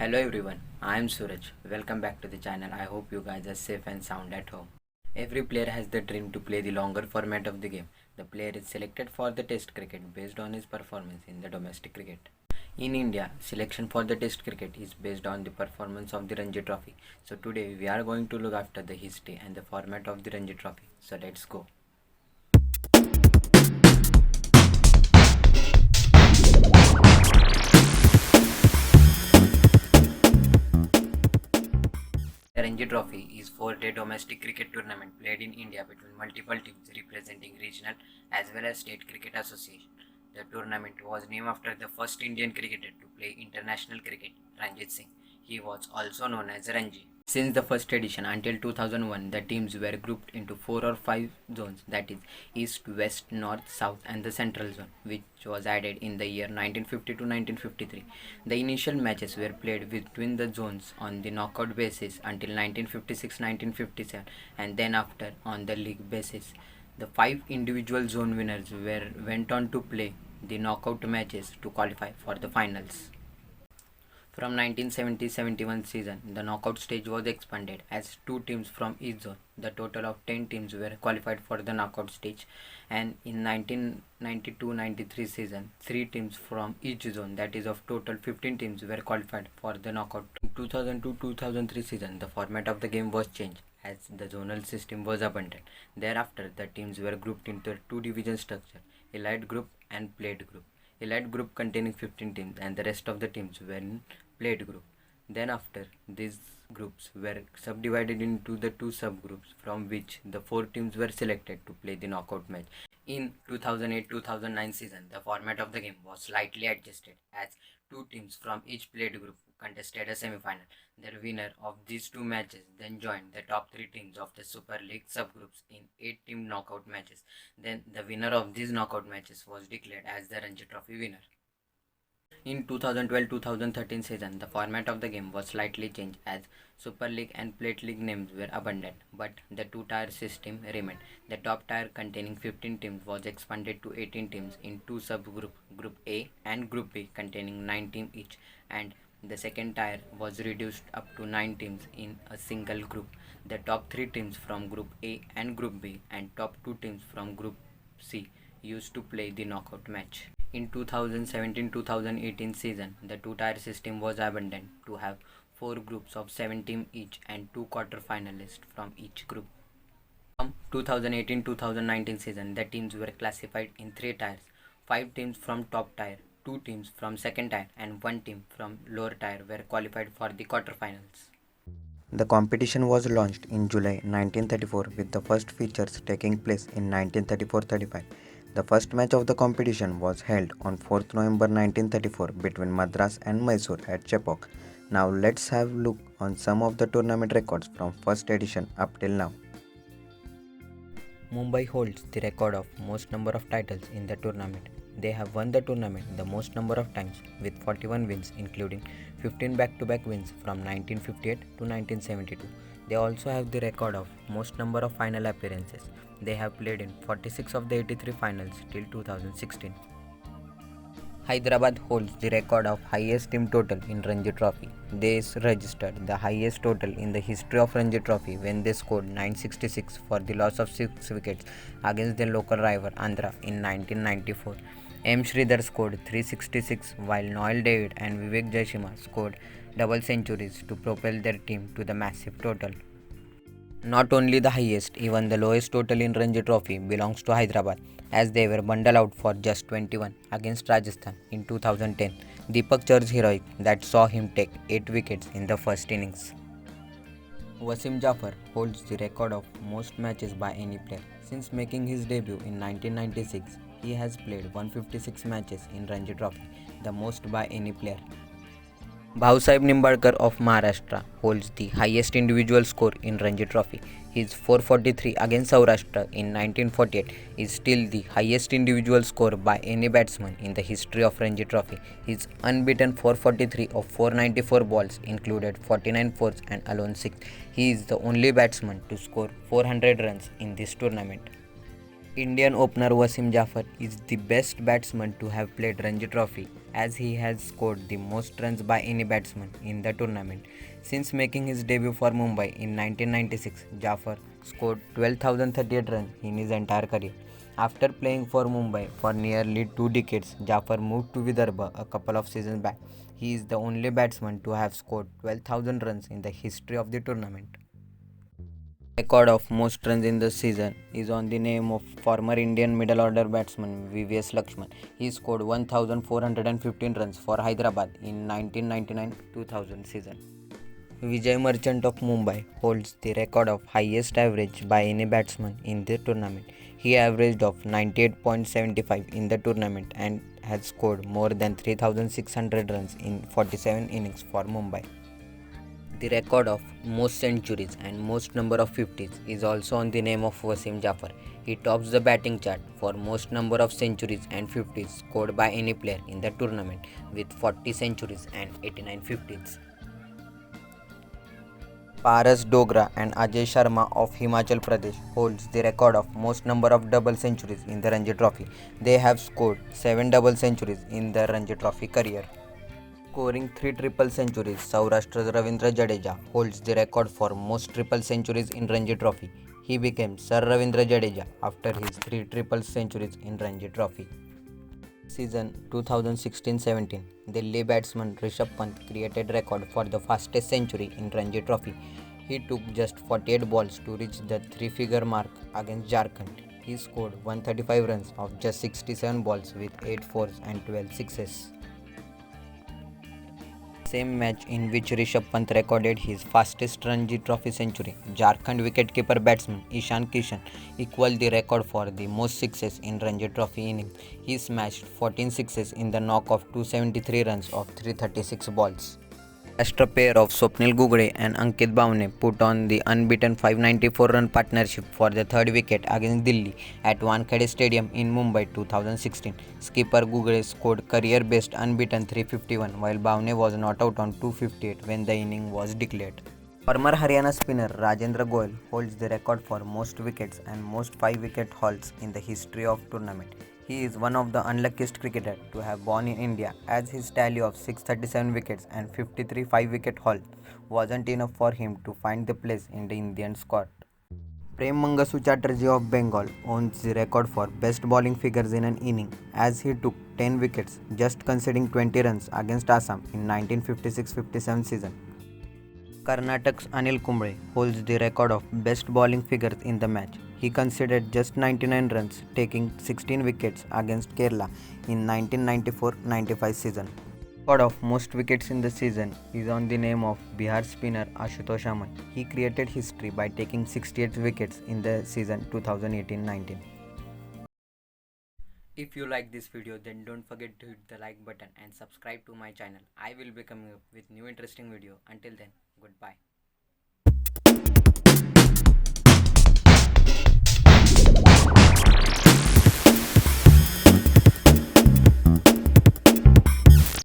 Hello everyone, I am Suraj. Welcome back to the channel. I hope you guys are safe and sound at home. Every player has the dream to play the longer format of the game. The player is selected for the test cricket based on his performance in the domestic cricket. In India, selection for the test cricket is based on the performance of the Ranji Trophy. So today we are going to look after the history and the format of the Ranji Trophy. So let's go. The Ranji Trophy is a four-day domestic cricket tournament played in India between multiple teams representing regional as well as state cricket association. The tournament was named after the first Indian cricketer to play international cricket, Ranjit Singh. He was also known as Ranji. Since the first edition until 2001, the teams were grouped into 4 or 5 zones, that is, East, West, North, South, and the Central Zone, which was added in the year 1950 to 1953. The initial matches were played between the zones on the knockout basis until 1956-1957, and then after on the league basis. The 5 individual zone winners went on to play the knockout matches to qualify for the finals. From 1970-71 season, the knockout stage was expanded as 2 teams from each zone. The total of 10 teams were qualified for the knockout stage, and in 1992-93 season, 3 teams from each zone, that is of total 15 teams, were qualified for the knockout. In 2002-2003 season, the format of the game was changed as the zonal system was abandoned. Thereafter, the teams were grouped into a 2 division structure: elite group and plate group. Elite group containing 15 teams and the rest of the teams were in plate group. Then after, these groups were subdivided into the 2 subgroups from which the 4 teams were selected to play the knockout match. In 2008-2009 season, the format of the game was slightly adjusted as 2 teams from each plate group contested a semi-final. The winner of these 2 matches then joined the top 3 teams of the Super League subgroups in 8-team knockout matches. Then the winner of these knockout matches was declared as the Ranji Trophy winner. In 2012-2013 season, the format of the game was slightly changed as Super League and Plate League names were abandoned, but the 2-tier system remained. The top tier containing 15 teams was expanded to 18 teams in 2 subgroups, Group A and Group B containing 9 teams each, and the second tier was reduced up to 9 teams in a single group. The top 3 teams from Group A and Group B and top 2 teams from Group C used to play the knockout match. In 2017-2018 season, the 2-tier system was abandoned to have 4 groups of 7 teams each and 2 quarter-finalists from each group. From 2018-2019 season, the teams were classified in 3 tiers: 5 teams from top tier, 2 teams from second tier, and 1 team from lower tier were qualified for the quarterfinals. The competition was launched in July 1934 with the first features taking place in 1934-35. The first match of the competition was held on 4th November 1934 between Madras and Mysore at Chepauk. Now let's have a look on some of the tournament records from first edition up till now. Mumbai holds the record of most number of titles in the tournament. They have won the tournament the most number of times with 41 wins, including 15 back-to-back wins from 1958 to 1972. They also have the record of most number of final appearances. They have played in 46 of the 83 finals till 2016. Hyderabad holds the record of highest team total in Ranji Trophy. They registered the highest total in the history of Ranji Trophy when they scored 966 for the loss of 6 wickets against their local rival Andhra in 1994. M. Sridhar scored 366 while Noel David and Vivek Jaiswal scored double centuries to propel their team to the massive total. Not only the highest, even the lowest total in Ranji Trophy belongs to Hyderabad, as they were bundled out for just 21 against Rajasthan in 2010. Deepak Char's heroic that saw him take 8 wickets in the first innings. Wasim Jafar holds the record of most matches by any player. Since making his debut in 1996, he has played 156 matches in Ranji Trophy, the most by any player. Bhausaheb Nimbalkar of Maharashtra holds the highest individual score in Ranji Trophy. His 443 against Saurashtra in 1948 is still the highest individual score by any batsman in the history of Ranji Trophy. His unbeaten 443 of 494 balls included 49 fours and alone 6. He is the only batsman to score 400 runs in this tournament. Indian opener Wasim Jafar is the best batsman to have played Ranji Trophy as he has scored the most runs by any batsman in the tournament. Since making his debut for Mumbai in 1996, Jafar scored 12,038 runs in his entire career. After playing for Mumbai for nearly 2 decades, Jafar moved to Vidarbha a couple of seasons back. He is the only batsman to have scored 12,000 runs in the history of the tournament. Record of most runs in the season is on the name of former Indian middle order batsman VVS Lakshman. He scored 1415 runs for Hyderabad in 1999-2000 season. Vijay Merchant of Mumbai holds the record of highest average by any batsman in the tournament. He averaged of 98.75 in the tournament and has scored more than 3600 runs in 47 innings for Mumbai. The record of most centuries and most number of 50s is also on the name of Wasim Jafar. He tops the batting chart for most number of centuries and 50s scored by any player in the tournament with 40 centuries and 89 50s. Paras Dogra and Ajay Sharma of Himachal Pradesh holds the record of most number of double centuries in the Ranji Trophy. They have scored 7 double centuries in their Ranji Trophy career. Scoring 3 triple centuries, Saurashtra's Ravindra Jadeja holds the record for most triple centuries in Ranji Trophy. He became Sir Ravindra Jadeja after his 3 triple centuries in Ranji Trophy. Season 2016-17, Delhi batsman Rishabh Pant created record for the fastest century in Ranji Trophy. He took just 48 balls to reach the 3-figure mark against Jharkhand. He scored 135 runs of just 67 balls with 8 fours and 12 sixes. Same match in which Rishabh Pant recorded his fastest Ranji Trophy century, Jharkhand wicketkeeper batsman Ishan Kishan equalled the record for the most sixes in Ranji Trophy innings. He smashed 14 sixes in the knock of 273 runs of 336 balls. Extra pair of Swapnil Gugde and Ankit Bhavne put on the unbeaten 594-run partnership for the third wicket against Delhi at Wankhede Stadium in Mumbai 2016. Skipper Gugde scored career-best unbeaten 351 while Bhavne was not out on 258 when the inning was declared. Former Haryana spinner Rajendra Goyal holds the record for most wickets and most 5-wicket hauls in the history of tournament. He is one of the unluckiest cricketers to have born in India as his tally of 637 wickets and 53 5-wicket hauls wasn't enough for him to find the place in the Indian squad. Prem Mangasu Chatterjee of Bengal owns the record for best bowling figures in an inning as he took 10 wickets just conceding 20 runs against Assam in 1956-57 season. Karnataka's Anil Kumble holds the record of best bowling figures in the match. He conceded just 99 runs, taking 16 wickets against Kerala in 1994-95 season. Record of most wickets in the season is on the name of Bihar spinner Ashutosh Aman. He created history by taking 68 wickets in the season 2018-19. If you like this video, then don't forget to hit the like button and subscribe to my channel. I will be coming up with new interesting video. Until then, goodbye.